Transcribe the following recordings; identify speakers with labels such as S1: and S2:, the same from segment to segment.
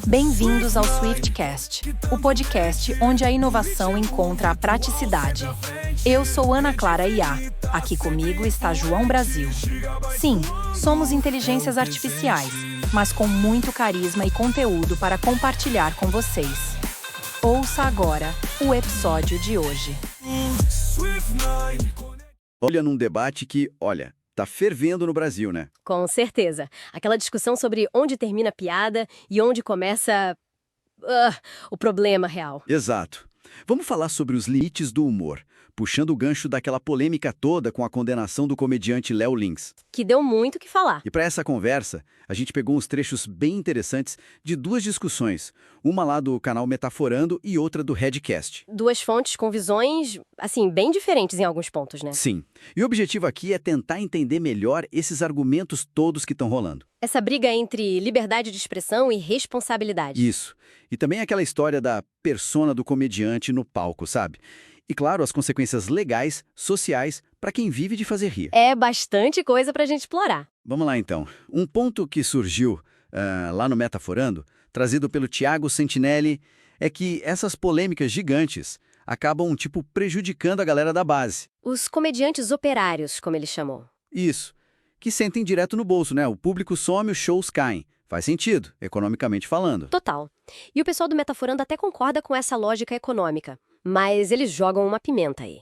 S1: Bem-vindos ao Swiftcast, o podcast onde a inovação encontra a praticidade. Eu sou Ana Clara Iá. Aqui comigo está João Brasil. Sim, somos inteligências artificiais, mas com muito carisma e conteúdo para compartilhar com vocês. Ouça agora o episódio de hoje.
S2: Olha num debate que, tá fervendo no Brasil, né?
S3: Com certeza. Aquela discussão sobre onde termina a piada e onde começa o problema real.
S2: Exato. Vamos falar sobre os limites do humor, puxando o gancho daquela polêmica toda com a condenação do comediante Léo Lins.
S3: Que deu muito o que falar.
S2: E para essa conversa, a gente pegou uns trechos bem interessantes de duas discussões, uma lá do canal Metaforando e outra do Redcast.
S3: Duas fontes com visões, bem diferentes em alguns pontos, né?
S2: Sim. E o objetivo aqui é tentar entender melhor esses argumentos todos que estão rolando.
S3: Essa briga entre liberdade de expressão e responsabilidade.
S2: Isso. E também aquela história da persona do comediante no palco, sabe? E, claro, as consequências legais, sociais, para quem vive de fazer rir.
S3: É bastante coisa pra gente explorar.
S2: Vamos lá, então. Um ponto que surgiu lá no Metaforando, trazido pelo Thiago Sentinelli, é que essas polêmicas gigantes acabam, prejudicando a galera da base.
S3: Os comediantes operários, como ele chamou.
S2: Isso. Que sentem direto no bolso, né? O público some, os shows caem. Faz sentido, economicamente falando.
S3: Total. E o pessoal do Metaforando até concorda com essa lógica econômica. Mas eles jogam uma pimenta aí.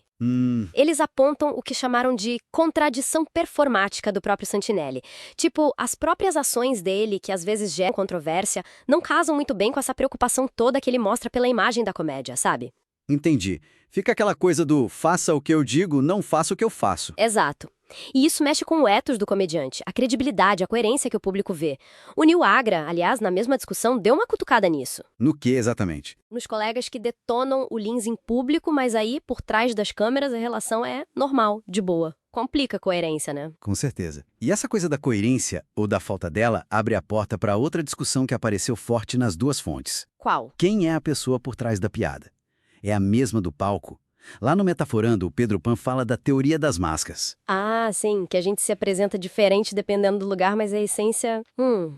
S3: Eles apontam o que chamaram de contradição performática do próprio Sentinelli. Tipo, as próprias ações dele, que às vezes geram controvérsia, não casam muito bem com essa preocupação toda que ele mostra pela imagem da comédia, sabe?
S2: Entendi. Fica aquela coisa do faça o que eu digo, não faça o que eu faço.
S3: Exato. E isso mexe com o ethos do comediante, a credibilidade, a coerência que o público vê. O Nil Agra, aliás, na mesma discussão, deu uma cutucada nisso.
S2: No que exatamente?
S3: Nos colegas que detonam o Lins em público, mas aí, por trás das câmeras, a relação é normal, de boa. Complica a coerência, né?
S2: Com certeza. E essa coisa da coerência, ou da falta dela, abre a porta para outra discussão que apareceu forte nas duas fontes.
S3: Qual?
S2: Quem é a pessoa por trás da piada? É a mesma do palco? Lá no Metaforando, o Pedro Pan fala da teoria das máscaras.
S3: Ah, sim, que a gente se apresenta diferente dependendo do lugar, mas a essência,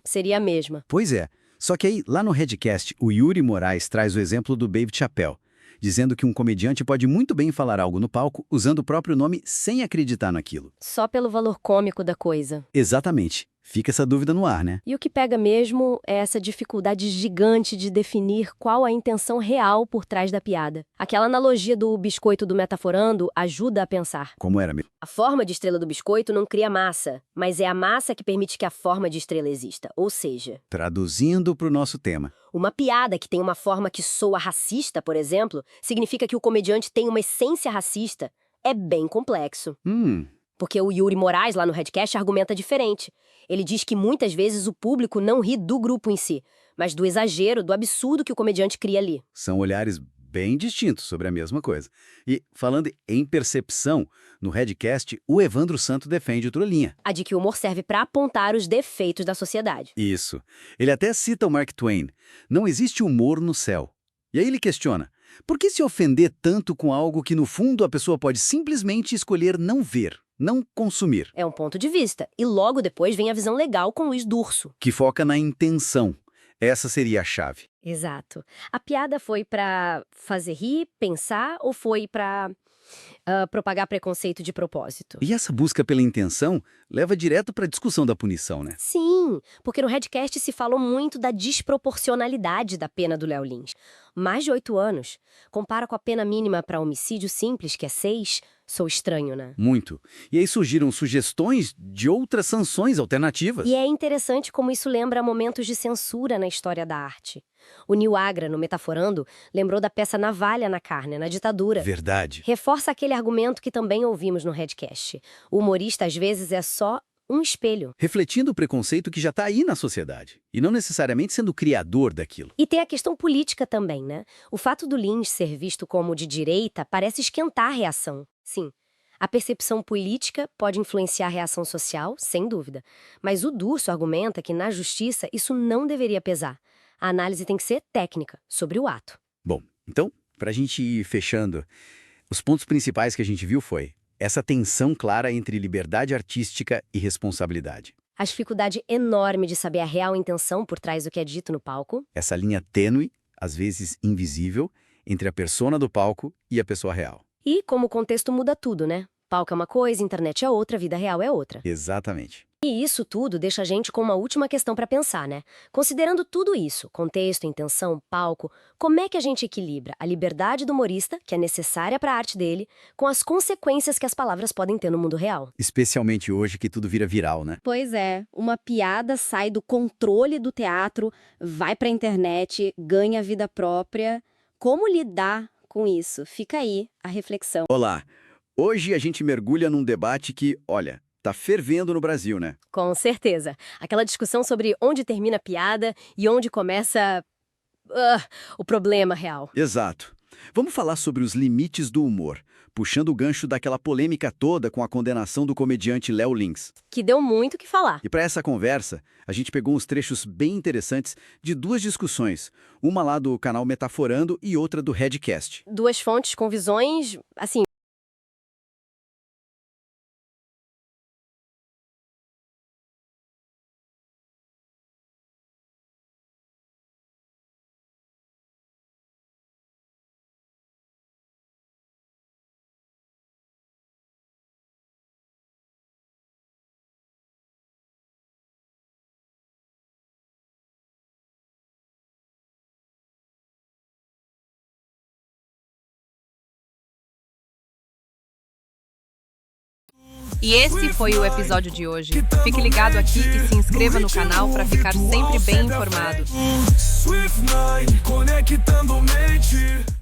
S3: seria a mesma.
S2: Pois é. Só que aí, lá no Redcast, o Yuri Moraes traz o exemplo do Dave Chappelle, dizendo que um comediante pode muito bem falar algo no palco usando o próprio nome sem acreditar naquilo.
S3: Só pelo valor cômico da coisa.
S2: Exatamente. Fica essa dúvida no ar, né?
S3: E o que pega mesmo é essa dificuldade gigante de definir qual a intenção real por trás da piada. Aquela analogia do biscoito do Metaforando ajuda a pensar.
S2: Como era mesmo?
S3: A forma de estrela do biscoito não cria massa, mas é a massa que permite que a forma de estrela exista. Ou seja,
S2: Traduzindo para o nosso tema.
S3: uma piada que tem uma forma que soa racista, por exemplo, significa que o comediante tem uma essência racista. É bem complexo. Porque o Yuri Moraes, lá no Redcast, argumenta diferente. Ele diz que muitas vezes o público não ri do grupo em si, mas do exagero, do absurdo que o comediante cria ali.
S2: São olhares bem distintos sobre a mesma coisa. E, falando em percepção, no Redcast, o Evandro Santo defende outra linha.
S3: A de que o humor serve para apontar os defeitos da sociedade.
S2: Isso. Ele até cita o Mark Twain. Não existe humor no céu. E aí ele questiona, por que se ofender tanto com algo que, no fundo, a pessoa pode simplesmente escolher não ver? Não consumir.
S3: É um ponto de vista. E logo depois vem a visão legal com Luiz D'Urso.
S2: Que foca na intenção. Essa seria a chave.
S3: Exato. A piada foi pra fazer rir, pensar, ou foi pra propagar preconceito de propósito?
S2: E essa busca pela intenção leva direto para a discussão da punição, né?
S3: Sim, porque no Redcast se falou muito da desproporcionalidade da pena do Léo Lins. Mais de 8 anos. Compara com a pena mínima para homicídio simples, que é 6. Sou estranho, né?
S2: Muito. E aí surgiram sugestões de outras sanções alternativas.
S3: E é interessante como isso lembra momentos de censura na história da arte. O Nil Agra, no Metaforando, lembrou da peça Navalha na Carne, na ditadura.
S2: Verdade.
S3: Reforça aquele argumento que também ouvimos no Redcast. O humorista, às vezes, é só um espelho.
S2: Refletindo o preconceito que já está aí na sociedade. E não necessariamente sendo o criador daquilo.
S3: E tem a questão política também, né? O fato do Lins ser visto como de direita parece esquentar a reação. Sim, a percepção política pode influenciar a reação social, sem dúvida. Mas o D'Urso argumenta que, na justiça, isso não deveria pesar. A análise tem que ser técnica, sobre o ato.
S2: Bom, então, para a gente ir fechando, os pontos principais que a gente viu foi essa tensão clara entre liberdade artística e responsabilidade.
S3: A dificuldade enorme de saber a real intenção por trás do que é dito no palco.
S2: Essa linha tênue, às vezes invisível, entre a persona do palco e a pessoa real.
S3: E como o contexto muda tudo, né? Palco é uma coisa, internet é outra, vida real é outra.
S2: Exatamente.
S3: E isso tudo deixa a gente com uma última questão para pensar, né? Considerando tudo isso, contexto, intenção, palco, como é que a gente equilibra a liberdade do humorista, que é necessária para a arte dele, com as consequências que as palavras podem ter no mundo real?
S2: Especialmente hoje que tudo vira viral, né?
S4: Pois é, uma piada sai do controle do teatro, vai pra internet, ganha vida própria. Como lidar com isso? Fica aí a reflexão.
S2: Olá! Hoje a gente mergulha num debate que, olha, tá fervendo no Brasil, né?
S3: Com certeza. Aquela discussão sobre onde termina a piada e onde começa o problema real.
S2: Exato. Vamos falar sobre os limites do humor, puxando o gancho daquela polêmica toda com a condenação do comediante Léo Lins.
S3: Que deu muito o que falar.
S2: E para essa conversa, a gente pegou uns trechos bem interessantes de duas discussões, uma lá do canal Metaforando e outra do Redcast.
S3: Duas fontes com visões, assim,
S1: E esse foi o episódio de hoje. Fique ligado aqui e se inscreva no canal para ficar sempre bem informado.
S5: Swift Nine, conectando mente.